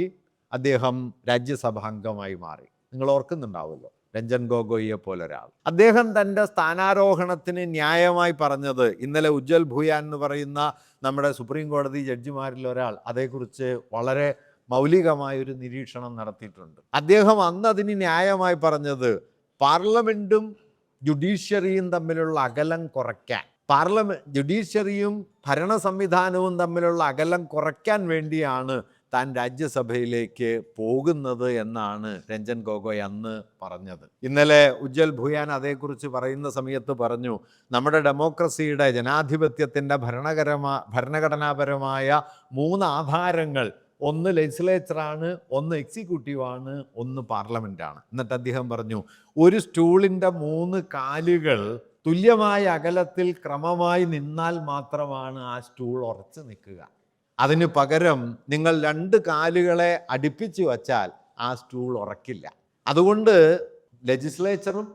അദ്ദേഹം രാജ്യസഭാംഗമായി മാറി. നിങ്ങൾ ഓർക്കുന്നുണ്ടാവുമല്ലോ, രഞ്ജൻ ഗൊഗോയിയെ പോലൊരാൾ. അദ്ദേഹം തൻ്റെ സ്ഥാനാരോഹണത്തിന് ന്യായമായി പറഞ്ഞത്, ഇന്നലെ ഉജ്ജൽ ഭൂയാൻ എന്ന് പറയുന്ന നമ്മുടെ സുപ്രീം കോടതി ജഡ്ജിമാരിൽ ഒരാൾ അതേക്കുറിച്ച് വളരെ മൗലികമായൊരു നിരീക്ഷണം നടത്തിയിട്ടുണ്ട്. അദ്ദേഹം അന്ന് അതിന് ന്യായമായി പറഞ്ഞത്, പാർലമെൻറ്റും ജുഡീഷ്യറിയും തമ്മിലുള്ള അകലം കുറയ്ക്കാൻ, ജുഡീഷ്യറിയും ഭരണ സംവിധാനവും തമ്മിലുള്ള അകലം കുറയ്ക്കാൻ വേണ്ടിയാണ് താൻ രാജ്യസഭയിലേക്ക് പോകുന്നത് എന്നാണ് രഞ്ജൻ ഗൊഗോയ് അന്ന് പറഞ്ഞത്. ഇന്നലെ ഉജ്ജൽ ഭൂയാൻ അതേക്കുറിച്ച് പറയുന്ന സമയത്ത് പറഞ്ഞു, നമ്മുടെ ഡെമോക്രസിയുടെ, ജനാധിപത്യത്തിൻ്റെ ഭരണഘടനാപരമായ 3 ആധാരങ്ങൾ, ഒന്ന് ലെജിസ്ലേച്ചറാണ്, ഒന്ന് എക്സിക്യൂട്ടീവാണ്, ഒന്ന് പാർലമെൻറ്റാണ്. എന്നിട്ട് അദ്ദേഹം പറഞ്ഞു, ഒരു സ്റ്റൂളിൻ്റെ 3 കാലുകൾ തുല്യമായ അകലത്തിൽ ക്രമമായി നിന്നാൽ മാത്രമാണ് ആ സ്റ്റൂൾ ഉറച്ചു നിൽക്കുക. അതിന് പകരം നിങ്ങൾ 2 കാലുകളെ അടുപ്പിച്ച് വച്ചാൽ ആ സ്റ്റൂൾ ഉറക്കില്ല. അതുകൊണ്ട് ലെജിസ്ലേച്ചറും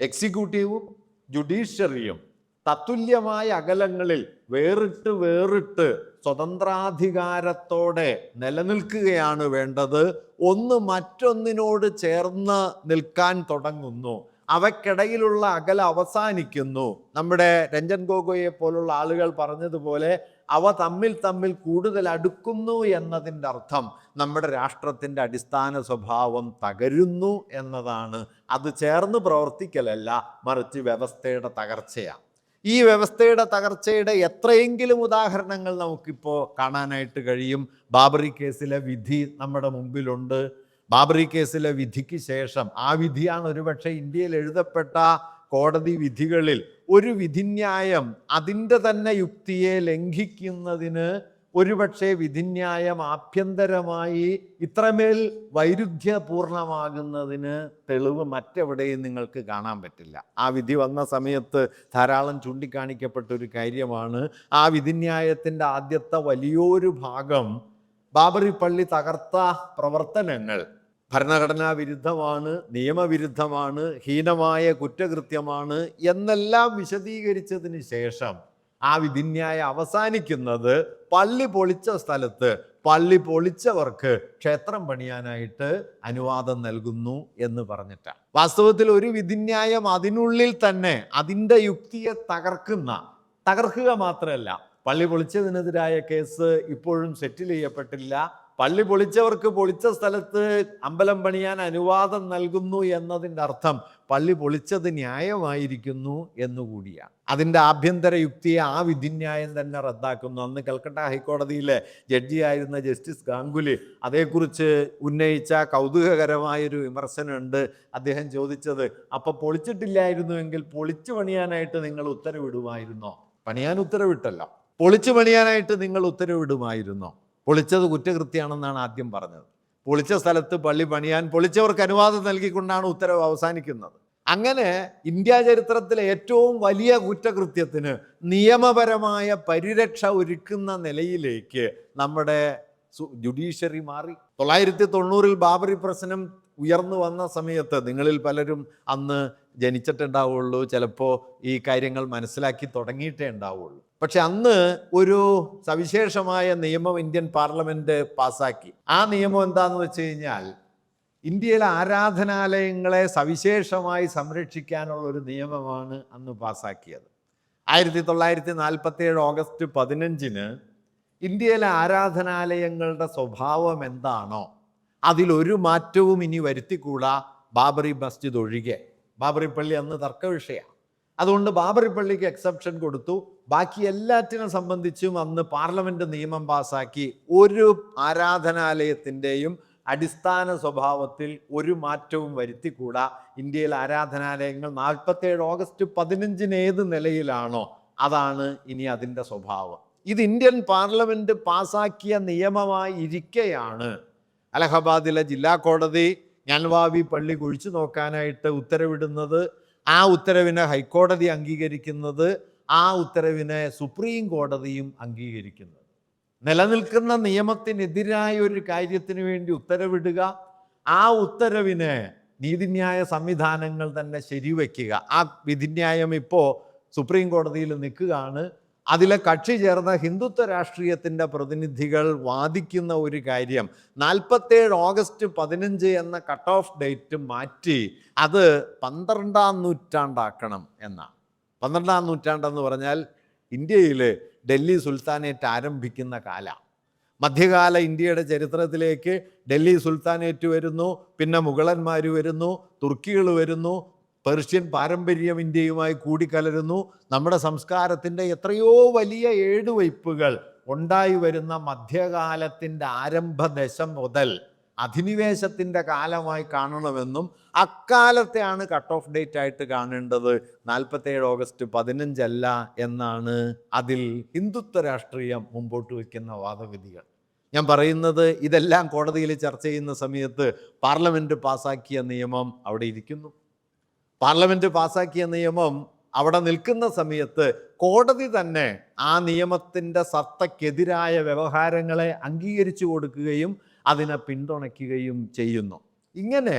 എക്സിക്യൂട്ടീവും ജുഡീഷ്യറിയും തത്തുല്യമായ അകലങ്ങളിൽ വേറിട്ട് സ്വതന്ത്രാധികാരത്തോടെ നിലനിൽക്കുകയാണ് വേണ്ടത്. ഒന്ന് മറ്റൊന്നിനോട് ചേർന്ന് നിൽക്കാൻ തുടങ്ങുന്നു, അവയ്ക്കിടയിലുള്ള അകലം അവസാനിക്കുന്നു. നമ്മുടെ രഞ്ജൻ ഗൊഗോയെ പോലുള്ള ആളുകൾ പറഞ്ഞതുപോലെ അവ തമ്മിൽ കൂടുതൽ അടുക്കുന്നു എന്നതിൻ്റെ അർത്ഥം നമ്മുടെ രാഷ്ട്രത്തിൻ്റെ അടിസ്ഥാന സ്വഭാവം തകരുന്നു എന്നതാണ്. അത് ചേർന്ന് പ്രവർത്തിക്കലല്ല, മറിച്ച് വ്യവസ്ഥയുടെ തകർച്ചയാണ്. ഈ വ്യവസ്ഥയുടെ തകർച്ചയുടെ എത്രയെങ്കിലും ഉദാഹരണങ്ങൾ നമുക്കിപ്പോൾ കാണാനായിട്ട് കഴിയും. ബാബറി കേസിലെ വിധി നമ്മുടെ മുമ്പിലുണ്ട്. ബാബറി കേസിലെ വിധിക്ക് ശേഷം, ആ വിധിയാണ് ഒരുപക്ഷെ ഇന്ത്യയിൽ എഴുതപ്പെട്ട കോടതി വിധികളിൽ ഒരു വിധിന്യായം അതിൻ്റെ തന്നെ യുക്തിയെ ലംഘിക്കുന്നതിന് ഒരുപക്ഷെ വിധിന്യായം ആഭ്യന്തരമായി ഇത്രമേൽ വൈരുദ്ധ്യപൂർണമാകുന്നതിന് തെളിവ് മറ്റെവിടെയും നിങ്ങൾക്ക് കാണാൻ പറ്റില്ല. ആ വിധി വന്ന സമയത്ത് ധാരാളം ചൂണ്ടിക്കാണിക്കപ്പെട്ട ഒരു കാര്യമാണ്, ആ വിധിന്യായത്തിൻ്റെ ആദ്യത്തെ വലിയൊരു ഭാഗം ബാബറി പള്ളി തകർത്ത പ്രവർത്തനങ്ങൾ ഭരണഘടനാ വിരുദ്ധമാണ്, നിയമവിരുദ്ധമാണ്, ഹീനമായ കുറ്റകൃത്യമാണ് എന്നെല്ലാം വിശദീകരിച്ചതിന് ശേഷം ആ വിധിന്യായം അവസാനിക്കുന്നത് പള്ളി പൊളിച്ച സ്ഥലത്ത് പള്ളി പൊളിച്ചവർക്ക് ക്ഷേത്രം പണിയാനായിട്ട് അനുവാദം നൽകുന്നു എന്ന് പറഞ്ഞിട്ടാണ്. വാസ്തവത്തിൽ ഒരു വിധിന്യായം അതിനുള്ളിൽ തന്നെ അതിൻ്റെ യുക്തിയെ തകർക്കുക മാത്രമല്ല, പള്ളി പൊളിച്ചതിനെതിരായ കേസ് ഇപ്പോഴും സെറ്റിൽ ചെയ്യപ്പെട്ടില്ല. പള്ളി പൊളിച്ചവർക്ക് പൊളിച്ച സ്ഥലത്ത് അമ്പലം പണിയാൻ അനുവാദം നൽകുന്നു എന്നതിൻ്റെ അർത്ഥം പള്ളി പൊളിച്ചത് ന്യായമായിരിക്കുന്നു എന്നുകൂടിയാണ്. അതിൻ്റെ ആഭ്യന്തര യുക്തിയെ ആ വിധിന്യായം തന്നെ റദ്ദാക്കുന്നു. അന്ന് കൽക്കട്ട ഹൈക്കോടതിയിലെ ജഡ്ജിയായിരുന്ന ജസ്റ്റിസ് ഗാംഗുലി അതേക്കുറിച്ച് ഉന്നയിച്ച കൗതുകകരമായൊരു വിമർശനമുണ്ട്. അദ്ദേഹം ചോദിച്ചത്, അപ്പോൾ പൊളിച്ചിട്ടില്ലായിരുന്നുവെങ്കിൽ പൊളിച്ചു പണിയാനായിട്ട് നിങ്ങൾ ഉത്തരവിടുമായിരുന്നോ? പണിയാൻ ഉത്തരവിട്ടല്ലോ, പൊളിച്ചു പണിയാനായിട്ട് നിങ്ങൾ ഉത്തരവിടുമായിരുന്നോ? പൊളിച്ചത് കുറ്റകൃത്യമാണെന്നാണ് ആദ്യം പറഞ്ഞത്. പൊളിച്ച സ്ഥലത്ത് പള്ളി പണിയാൻ പൊളിച്ചവർക്ക് അനുവാദം നൽകിക്കൊണ്ടാണ് ഉത്തരവ് അവസാനിക്കുന്നത്. അങ്ങനെ ഇന്ത്യ ചരിത്രത്തിലെ ഏറ്റവും വലിയ കുറ്റകൃത്യത്തിന് നിയമപരമായ പരിരക്ഷ ഒരുക്കുന്ന നിലയിലേക്ക് നമ്മുടെ ജുഡീഷ്യറി മാറി. 990 ബാബറി പ്രശ്നം ഉയർന്നു വന്ന സമയത്ത് നിങ്ങളിൽ പലരും അന്ന് ജനിച്ചിട്ടുണ്ടാവുള്ളൂ, ചിലപ്പോൾ ഈ കാര്യങ്ങൾ മനസ്സിലാക്കി തുടങ്ങിയിട്ടേ ഉണ്ടാവുള്ളൂ. പക്ഷെ അന്ന് ഒരു സവിശേഷമായ നിയമം ഇന്ത്യൻ പാർലമെന്റ് പാസാക്കി. ആ നിയമം എന്താന്ന് വെച്ച് കഴിഞ്ഞാൽ, ഇന്ത്യയിലെ ആരാധനാലയങ്ങളെ സവിശേഷമായി സംരക്ഷിക്കാനുള്ള ഒരു നിയമമാണ് അന്ന് പാസാക്കിയത്. 1947 ഓഗസ്റ്റ് 15 ഇന്ത്യയിലെ ആരാധനാലയങ്ങളുടെ സ്വഭാവം എന്താണോ അതിലൊരു മാറ്റവും ഇനി വരുത്തിക്കൂടാ, ബാബറി മസ്ജിദ് ഒഴികെ. ബാബറി പള്ളി അന്ന് തർക്ക വിഷയമാണ്. അതുകൊണ്ട് ബാബറി പള്ളിക്ക് എക്സെപ്ഷൻ കൊടുത്തു. ബാക്കി എല്ലാറ്റിനെ സംബന്ധിച്ചും അന്ന് പാർലമെന്റ് നിയമം പാസാക്കി. ഒരു ആരാധനാലയത്തിൻ്റെയും അടിസ്ഥാന സ്വഭാവത്തിൽ ഒരു മാറ്റവും വരുത്തിക്കൂടാ. ഇന്ത്യയിൽ ആരാധനാലയങ്ങൾ 47 ഓഗസ്റ്റ് 15 ഏത് നിലയിലാണോ അതാണ് ഇനി അതിൻ്റെ സ്വഭാവം. ഇത് ഇന്ത്യൻ പാർലമെന്റ് പാസാക്കിയ നിയമമായി ഇരിക്കെയാണ് അലഹബാദിലെ ജില്ലാ കോടതി ജ്ഞാൻവാപി പള്ളി കുഴിച്ചു നോക്കാനായിട്ട് ഉത്തരവിടുന്നത്. ആ ഉത്തരവിനെ ഹൈക്കോടതി അംഗീകരിക്കുന്നത്, ആ ഉത്തരവിനെ സുപ്രീം കോടതിയും അംഗീകരിക്കുന്നത്. നിലനിൽക്കുന്ന നിയമത്തിനെതിരായ ഒരു കാര്യത്തിന് വേണ്ടി ഉത്തരവിടുക, ആ ഉത്തരവിനെ നീതിന്യായ സംവിധാനങ്ങൾ തന്നെ ശരിവയ്ക്കുക. ആ വിധിന്യായം ഇപ്പോൾ സുപ്രീം കോടതിയിൽ നിൽക്കുകയാണ്. അതിലെ കക്ഷി ചേർന്ന ഹിന്ദുത്വ രാഷ്ട്രീയത്തിൻ്റെ പ്രതിനിധികൾ വാദിക്കുന്ന ഒരു കാര്യം, 47 ഓഗസ്റ്റ് 15 എന്ന കട്ട് ഓഫ് ഡേറ്റ് മാറ്റി അത് 12-ാം നൂറ്റാണ്ടാക്കണം എന്നാണ്. 12-ാം നൂറ്റാണ്ടെന്ന് പറഞ്ഞാൽ ഇന്ത്യയിൽ ഡൽഹി സുൽത്താനേറ്റ് ആരംഭിക്കുന്ന കാലമാണ്. മധ്യകാല ഇന്ത്യയുടെ ചരിത്രത്തിലേക്ക് ഡൽഹി സുൽത്താനേറ്റ് വരുന്നു, പിന്നെ മുഗളന്മാർ വരുന്നു, തുർക്കികൾ വരുന്നു, പേർഷ്യൻ പാരമ്പര്യം ഇന്ത്യയുമായി കൂടിക്കലരുന്നു. നമ്മുടെ സംസ്കാരത്തിൻ്റെ എത്രയോ വലിയ ഏടുവയ്പ്പുകൾ ഉണ്ടായി വരുന്ന മധ്യകാലത്തിൻ്റെ ആരംഭദശ മുതൽ അധിനിവേശത്തിൻ്റെ കാലമായി കാണണമെന്നും അക്കാലത്തെയാണ് കട്ട് ഓഫ് ഡേറ്റ് ആയിട്ട് കാണേണ്ടത്, 47 ഓഗസ്റ്റ് 15 അല്ല എന്നാണ് അതിൽ ഹിന്ദുത്വ രാഷ്ട്രീയം മുമ്പോട്ട് വയ്ക്കുന്ന വാദഗതികൾ. ഞാൻ പറയുന്നത് ഇതെല്ലാം കോടതിയിൽ ചർച്ച ചെയ്യുന്ന സമയത്ത് പാർലമെൻറ്റ് പാസാക്കിയ നിയമം അവിടെ ഇരിക്കുന്നു. പാർലമെൻറ്റ് പാസാക്കിയ നിയമം അവിടെ നിൽക്കുന്ന സമയത്ത് കോടതി തന്നെ ആ നിയമത്തിൻ്റെ സത്തക്കെതിരായ വ്യവഹാരങ്ങളെ അംഗീകരിച്ചു കൊടുക്കുകയും അതിനെ പിന്തുണയ്ക്കുകയും ചെയ്യുന്നു. ഇങ്ങനെ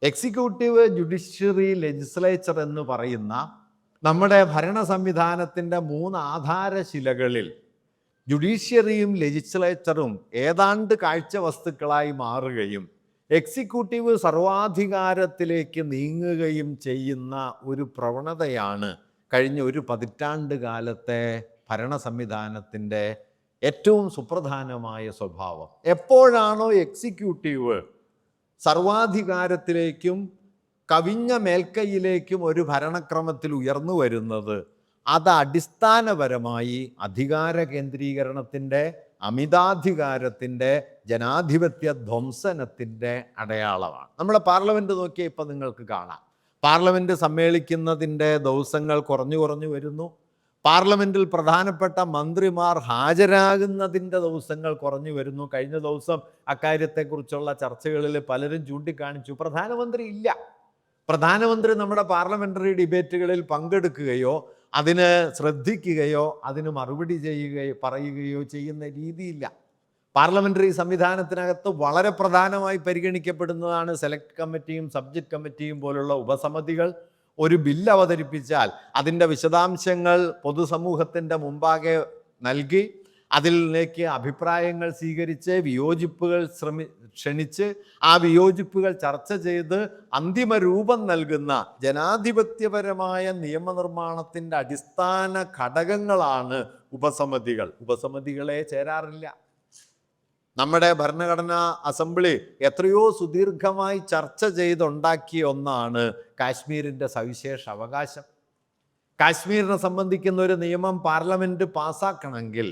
എക്സിക്യൂട്ടീവ്, ജുഡീഷ്യറി, ലെജിസ്ലേച്ചർ എന്ന് പറയുന്ന നമ്മുടെ ഭരണ സംവിധാനത്തിൻ്റെ 3 ആധാരശിലകളിൽ ജുഡീഷ്യറിയും ലെജിസ്ലേച്ചറും ഏതാണ്ട് കാഴ്ച വസ്തുക്കളായി മാറുകയും എക്സിക്യൂട്ടീവ് സർവാധികാരത്തിലേക്ക് നീങ്ങുകയും ചെയ്യുന്ന ഒരു പ്രവണതയാണ് കഴിഞ്ഞ ഒരു പതിറ്റാണ്ട് കാലത്തെ ഭരണ സംവിധാനത്തിൻ്റെ ഏറ്റവും സുപ്രധാനമായ സ്വഭാവം. എപ്പോഴാണോ എക്സിക്യൂട്ടീവ് സർവാധികാരത്തിലേക്കും കവിഞ്ഞ മേൽക്കൈയിലേക്കും ഒരു ഭരണക്രമത്തിൽ ഉയർന്നു വരുന്നത്, അത് അടിസ്ഥാനപരമായി അധികാര കേന്ദ്രീകരണത്തിൻ്റെ, അമിതാധികാരത്തിൻ്റെ, ജനാധിപത്യ ധ്വംസനത്തിൻ്റെ അടയാളമാണ്. നമ്മുടെ പാർലമെൻറ്റ് നോക്കിയാൽ ഇപ്പം നിങ്ങൾക്ക് കാണാം, പാർലമെൻറ്റ് സമ്മേളിക്കുന്നതിൻ്റെ ദിവസങ്ങൾ കുറഞ്ഞു വരുന്നു. പാർലമെൻറ്റിൽ പ്രധാനപ്പെട്ട മന്ത്രിമാർ ഹാജരാകുന്നതിൻ്റെ ദിവസങ്ങൾ കുറഞ്ഞു വരുന്നു. കഴിഞ്ഞ ദിവസം അക്കാര്യത്തെക്കുറിച്ചുള്ള ചർച്ചകളിൽ പലരും ചൂണ്ടിക്കാണിച്ചു, പ്രധാനമന്ത്രി ഇല്ല. പ്രധാനമന്ത്രി നമ്മുടെ പാർലമെൻ്ററി ഡിബേറ്റുകളിൽ പങ്കെടുക്കുകയോ അതിന് ശ്രദ്ധിക്കുകയോ അതിന് മറുപടി പറയുകയോ ചെയ്യുന്ന രീതിയില്ല. പാർലമെൻ്ററി സംവിധാനത്തിനകത്ത് വളരെ പ്രധാനമായി പരിഗണിക്കപ്പെടുന്നതാണ് സെലക്ട് കമ്മിറ്റിയും സബ്ജക്റ്റ് കമ്മിറ്റിയും പോലുള്ള ഉപസമിതികൾ. ഒരു ബില്ല് അവതരിപ്പിച്ചാൽ അതിൻ്റെ വിശദാംശങ്ങൾ പൊതുസമൂഹത്തിൻ്റെ മുമ്പാകെ നൽകി അതിലേക്ക് അഭിപ്രായങ്ങൾ സ്വീകരിച്ച് വിയോജിപ്പുകൾ ക്ഷണിച്ച് ആ വിയോജിപ്പുകൾ ചർച്ച ചെയ്ത് അന്തിമ രൂപം നൽകുന്ന ജനാധിപത്യപരമായ നിയമനിർമ്മാണത്തിൻ്റെ അടിസ്ഥാന ഘടകങ്ങളാണ് ഉപസമിതികൾ. ഉപസമിതികളെ ചേരാറില്ല. നമ്മുടെ ഭരണഘടനാ അസംബ്ലി എത്രയോ സുദീർഘമായി ചർച്ച ചെയ്തുണ്ടാക്കിയ ഒന്നാണ് കാശ്മീരിൻ്റെ സവിശേഷ അവകാശം. കാശ്മീരിനെ സംബന്ധിക്കുന്ന ഒരു നിയമം പാർലമെൻറ്റ് പാസ്സാക്കണമെങ്കിൽ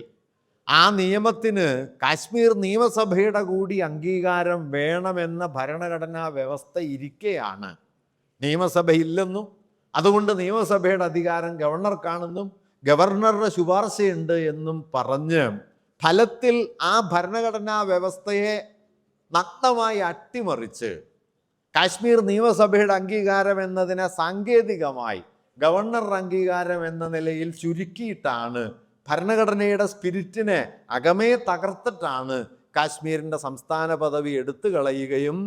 ആ നിയമത്തിന് കാശ്മീർ നിയമസഭയുടെ കൂടി അംഗീകാരം വേണമെന്ന ഭരണഘടനാ വ്യവസ്ഥ ഇരിക്കെയാണ് നിയമസഭയില്ലെന്നും അതുകൊണ്ട് നിയമസഭയുടെ അധികാരം ഗവർണർക്കാണെന്നും ഗവർണറുടെ ശുപാർശയുണ്ട് എന്നും പറഞ്ഞ് ഫലത്തിൽ ആ ഭരണഘടനാ വ്യവസ്ഥയെ നഗ്നമായി അട്ടിമറിച്ച് കാശ്മീർ നിയമസഭയുടെ അംഗീകാരം എന്നതിനെ സാങ്കേതികമായി ഗവർണറുടെ അംഗീകാരം എന്ന നിലയിൽ ചുരുക്കിയിട്ടാണ്, ഭരണഘടനയുടെ സ്പിരിറ്റിനെ അകമേ തകർത്തിട്ടാണ് കാശ്മീരിൻ്റെ സംസ്ഥാന പദവി എടുത്തു കളയുകയും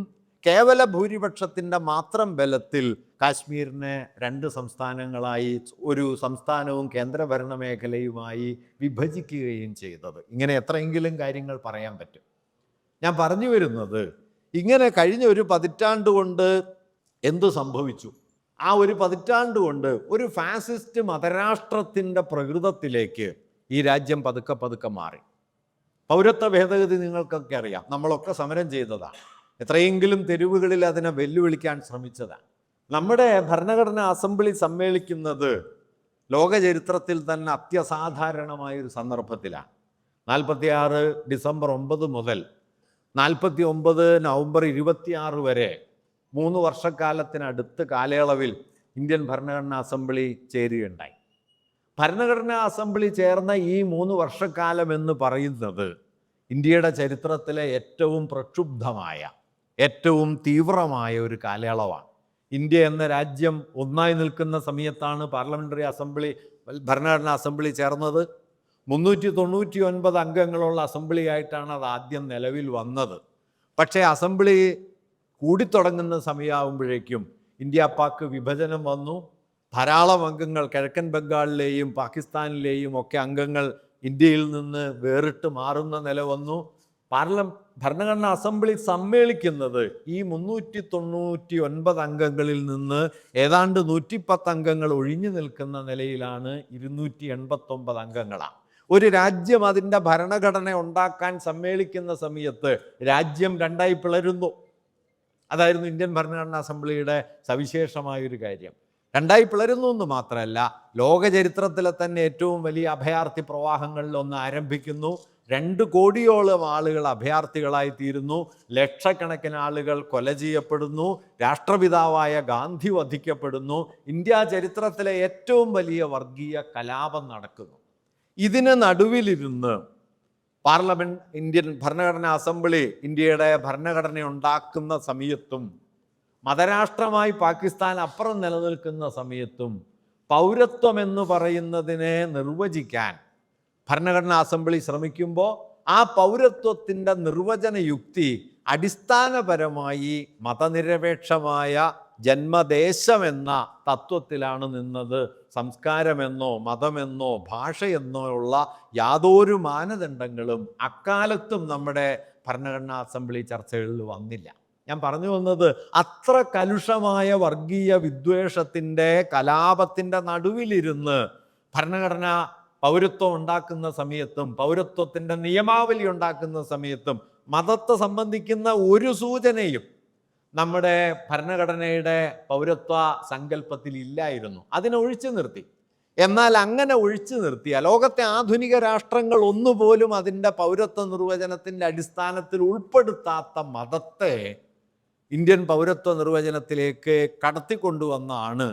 കേവല ഭൂരിപക്ഷത്തിൻ്റെ മാത്രം ബലത്തിൽ കാശ്മീരിനെ 2 സംസ്ഥാനങ്ങളായി ഒരു സംസ്ഥാനവും കേന്ദ്രഭരണ മേഖലയുമായി വിഭജിക്കുകയും ചെയ്തത്. ഇങ്ങനെ എത്രയെങ്കിലും കാര്യങ്ങൾ പറയാൻ പറ്റും. ഞാൻ പറഞ്ഞു വരുന്നത്, ഇങ്ങനെ കഴിഞ്ഞ ഒരു പതിറ്റാണ്ട് കൊണ്ട് എന്തു സംഭവിച്ചു? ആ ഒരു പതിറ്റാണ്ട് കൊണ്ട് ഒരു ഫാസിസ്റ്റ് മതരാഷ്ട്രത്തിൻ്റെ പ്രകൃതത്തിലേക്ക് ഈ രാജ്യം പതുക്കെ പതുക്കെ മാറി. പൗരത്വ ഭേദഗതി നിങ്ങൾക്കൊക്കെ അറിയാം, നമ്മളൊക്കെ സമരം ചെയ്തതാണ്. എത്രയെങ്കിലും തെരുവുകളിൽ അതിനെ വെല്ലുവിളിക്കാൻ ശ്രമിച്ചതാണ്. നമ്മുടെ ഭരണഘടനാ അസംബ്ലി സമ്മേളിക്കുന്നത് ലോക ചരിത്രത്തിൽ തന്നെ അത്യസാധാരണമായൊരു സന്ദർഭത്തിലാണ്. 46 ഡിസംബർ 9 മുതൽ 49 നവംബർ 26 വരെ 3 വർഷക്കാലത്തിനടുത്ത് കാലയളവിൽ ഇന്ത്യൻ ഭരണഘടനാ അസംബ്ലി ചേരുകയുണ്ടായി. ഭരണഘടനാ അസംബ്ലി ചേർന്ന ഈ 3 വർഷക്കാലം എന്ന് പറയുന്നത് ഇന്ത്യയുടെ ചരിത്രത്തിലെ ഏറ്റവും പ്രക്ഷുബ്ധമായ, ഏറ്റവും തീവ്രമായ ഒരു കാലയളവാണ്. ഇന്ത്യ എന്ന രാജ്യം ഒന്നായി നിൽക്കുന്ന സമയത്താണ് പാർലമെൻ്ററി അസംബ്ലി, ഭരണഘടനാ അസംബ്ലി ചേർന്നത്. 399 അംഗങ്ങളുള്ള അസംബ്ലിയായിട്ടാണ് അത് ആദ്യം നിലവിൽ വന്നത്. പക്ഷേ അസംബ്ലി കൂടിത്തുടങ്ങുന്ന സമയമാകുമ്പോഴേക്കും ഇന്ത്യ പാക് വിഭജനം വന്നു. ധാരാളം അംഗങ്ങൾ കിഴക്കൻ ബംഗാളിലെയും പാകിസ്ഥാനിലെയും ഒക്കെ അംഗങ്ങൾ ഇന്ത്യയിൽ നിന്ന് വേറിട്ട് മാറുന്ന നില വന്നു. ഭരണഘടനാ അസംബ്ലി സമ്മേളിക്കുന്നത് ഈ 399 അംഗങ്ങളിൽ നിന്ന് ഏതാണ്ട് 110 അംഗങ്ങൾ ഒഴിഞ്ഞു നിൽക്കുന്ന നിലയിലാണ്. 289 അംഗങ്ങളാണ്. ഒരു രാജ്യം അതിൻ്റെ ഭരണഘടന ഉണ്ടാക്കാൻ സമ്മേളിക്കുന്ന സമയത്ത് രാജ്യം 2ആയി പിളരുന്നു. അതായിരുന്നു ഇന്ത്യൻ ഭരണഘടനാ അസംബ്ലിയുടെ സവിശേഷമായൊരു കാര്യം. 2ആയി പിളരുന്നു എന്ന് മാത്രമല്ല, ലോക ചരിത്രത്തിലെ തന്നെ ഏറ്റവും വലിയ അഭയാർത്ഥി പ്രവാഹങ്ങളിൽ ഒന്ന് ആരംഭിക്കുന്നു. 2 കോടിയോളം ആളുകൾ അഭയാർത്ഥികളായി തീരുന്നു. ലക്ഷക്കണക്കിന് ആളുകൾ കൊല ചെയ്യപ്പെടുന്നു. രാഷ്ട്രപിതാവായ ഗാന്ധി വധിക്കപ്പെടുന്നു. ഇന്ത്യ ചരിത്രത്തിലെ ഏറ്റവും വലിയ വർഗീയ കലാപം നടക്കുന്നു. ഇതിന് നടുവിലിരുന്ന് ഇന്ത്യൻ ഭരണഘടനാ അസംബ്ലി ഇന്ത്യയുടെ ഭരണഘടന ഉണ്ടാക്കുന്ന സമയത്തും മതരാഷ്ട്രമായി പാകിസ്ഥാൻ അപ്പുറം നിലനിൽക്കുന്ന സമയത്തും പൗരത്വം എന്ന് പറയുന്നതിനെ നിർവചിക്കാൻ ഭരണഘടനാ അസംബ്ലി ശ്രമിക്കുമ്പോൾ ആ പൗരത്വത്തിൻ്റെ നിർവചന യുക്തി അടിസ്ഥാനപരമായി മതനിരപേക്ഷമായ ജന്മദേശമെന്ന തത്വത്തിലാണ് നിന്നത്. സംസ്കാരമെന്നോ മതമെന്നോ ഭാഷയെന്നോ ഉള്ള യാതൊരു മാനദണ്ഡങ്ങളും അക്കാലത്തും നമ്മുടെ ഭരണഘടനാ അസംബ്ലി ചർച്ചകളിൽ വന്നില്ല. ഞാൻ പറഞ്ഞു വന്നത്, അത്ര കലുഷമായ വർഗീയ വിദ്വേഷത്തിൻ്റെ കലാപത്തിൻ്റെ നടുവിലിരുന്ന് ഭരണഘടന പൗരത്വം ഉണ്ടാക്കുന്ന സമയത്തും പൗരത്വത്തിൻ്റെ നിയമാവലി ഉണ്ടാക്കുന്ന സമയത്തും മതത്തെ സംബന്ധിക്കുന്ന ഒരു സൂചനയും നമ്മുടെ ഭരണഘടനയുടെ പൗരത്വ സങ്കല്പത്തിൽ ഇല്ലായിരുന്നു. അതിനെ ഒഴിച്ചു നിർത്തി. എന്നാൽ അങ്ങനെ ഒഴിച്ചു നിർത്തിയ ലോകത്തെ ആധുനിക രാഷ്ട്രങ്ങൾ ഒന്നുപോലും അതിൻ്റെ പൗരത്വ നിർവചനത്തിൻ്റെ അടിസ്ഥാനത്തിൽ ഉൾപ്പെടുത്താത്ത മതത്തെ ഇന്ത്യൻ പൗരത്വ നിർവചനത്തിലേക്ക് കടത്തിക്കൊണ്ടുവന്നാണ്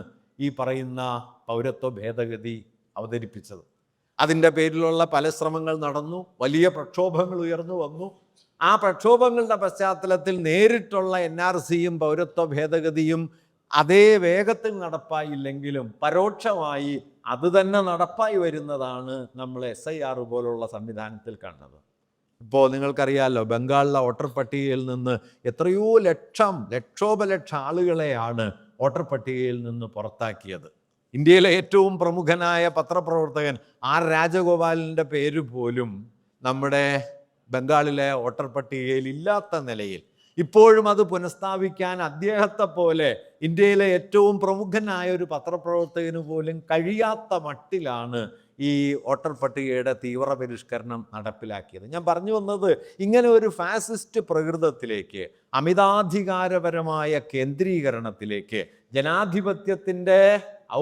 ഈ പറയുന്ന പൗരത്വ ഭേദഗതി അവതരിപ്പിച്ചത്. അതിൻ്റെ പേരിലുള്ള പല ശ്രമങ്ങൾ നടന്നു, വലിയ പ്രക്ഷോഭങ്ങൾ ഉയർന്നു വന്നു. ആ പ്രക്ഷോഭങ്ങളുടെ പശ്ചാത്തലത്തിൽ നേരിട്ടുള്ള NRCയും പൗരത്വ ഭേദഗതിയും അതേ വേഗത്തിൽ നടപ്പായില്ലെങ്കിലും പരോക്ഷമായി അത് തന്നെ നടപ്പായി വരുന്നതാണ് നമ്മൾ SIR പോലുള്ള സംവിധാനത്തിൽ കണ്ടത്. ഇപ്പോൾ നിങ്ങൾക്കറിയാമല്ലോ, ബംഗാളിലെ വോട്ടർ പട്ടികയിൽ നിന്ന് എത്രയോ ലക്ഷോപലക്ഷം ആളുകളെയാണ് വോട്ടർ പട്ടികയിൽ നിന്ന് പുറത്താക്കിയത്. ഇന്ത്യയിലെ ഏറ്റവും പ്രമുഖനായ പത്രപ്രവർത്തകൻ R രാജഗോപാലിൻ്റെ പേര് പോലും നമ്മുടെ ബംഗാളിലെ വോട്ടർ പട്ടികയിൽ ഇല്ലാത്ത നിലയിൽ ഇപ്പോഴും അത് പുനഃസ്ഥാപിക്കാൻ അദ്ദേഹത്തെ പോലെ ഇന്ത്യയിലെ ഏറ്റവും പ്രമുഖനായ ഒരു പത്രപ്രവർത്തകന് പോലും കഴിയാത്ത മട്ടിലാണ് ഈ വോട്ടർ പട്ടികയുടെ തീവ്ര പരിഷ്കരണം നടപ്പിലാക്കിയത്. ഞാൻ പറഞ്ഞു വന്നത്, ഇങ്ങനെ ഒരു ഫാസിസ്റ്റ് പ്രകൃതത്തിലേക്ക്, അമിതാധികാരപരമായ കേന്ദ്രീകരണത്തിലേക്ക്, ജനാധിപത്യത്തിൻ്റെ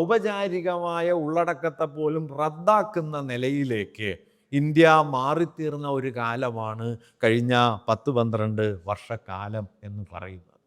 ഔപചാരികമായ ഉള്ളടക്കത്തെ പോലും റദ്ദാക്കുന്ന നിലയിലേക്ക് ഇന്ത്യ മാറിത്തീർന്ന ഒരു കാലമാണ് കഴിഞ്ഞ 10-12 വർഷക്കാലം എന്ന് പറയുന്നത്.